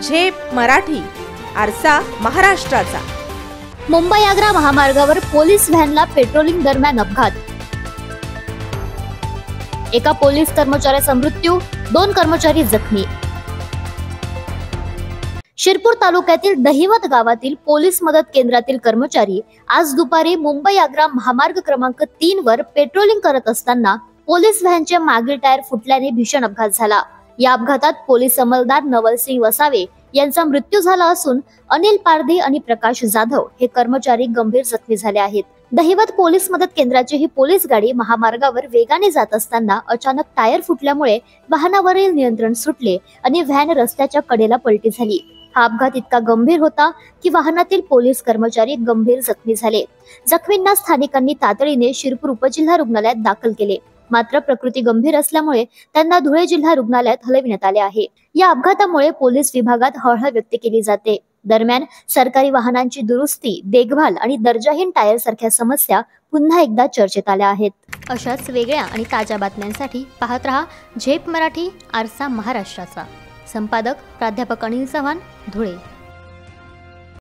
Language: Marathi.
झेप मराठी, आरसा महाराष्ट्राचा। मुंबई आग्रा महामार्गावर पोलीस व्हॅनला पेट्रोलिंग दरम्यान अपघात। एका पोलीस कर्मचाऱ्याचा मृत्यू, 2 कर्मचारी जखमी। शिरपूर तालुक्यातील दहिवत गावातील पोलीस मदत केंद्रातील कर्मचारी आज दुपारी मुंबई आग्रा महामार्ग क्रमांक 3 वर पेट्रोलिंग करत असताना पोलीस व्हॅनचे मागील टायर फुटल्याने भीषण अपघात झाला। या अपघातात पोलीस अंमलदार नवलसिंग वसावे यांचा मृत्यू झाला असून अनिल पारधी आणि प्रकाश जाधव हे कर्मचारी गंभीर जखमी झाले आहेत। दहिवत पोलीस मदत केंद्राची ही पोलीस गाडी महामार्गावर वेगाने जात असताना अचानक टायर फुटल्यामुळे वाहनावरील नियंत्रण सुटले आणि व्हॅन रस्त्याच्या कडेला पलटी झाली। हा अपघात इतका गंभीर होता की वाहनातील पोलीस कर्मचारी गंभीर जखमी झाले। जखमींना स्थानिकांनी तातडीने शिरपूर उपजिल्हा रुग्णालयात दाखल केले, मात्र प्रकृती गंभीर असल्यामुळे त्यांना धुळे जिल्हा रुग्णालयात हलविण्यात आले आहे। या अपघातामुळे पोलीस विभागात हळहळ व्यक्त केली जाते। दरम्यान सरकारी वाहनांची दुरुस्ती, देखभाल आणि दर्जाहीन टायर सारख्या समस्या पुन्हा एकदा चर्चेत आल्या आहेत। अशाच वेगळ्या आणि ताज्या बातम्यांसाठी पाहत रहा झेप मराठी, आरसा महाराष्ट्राचा। संपादक प्राध्यापक अनिल चव्हाण, धुळे।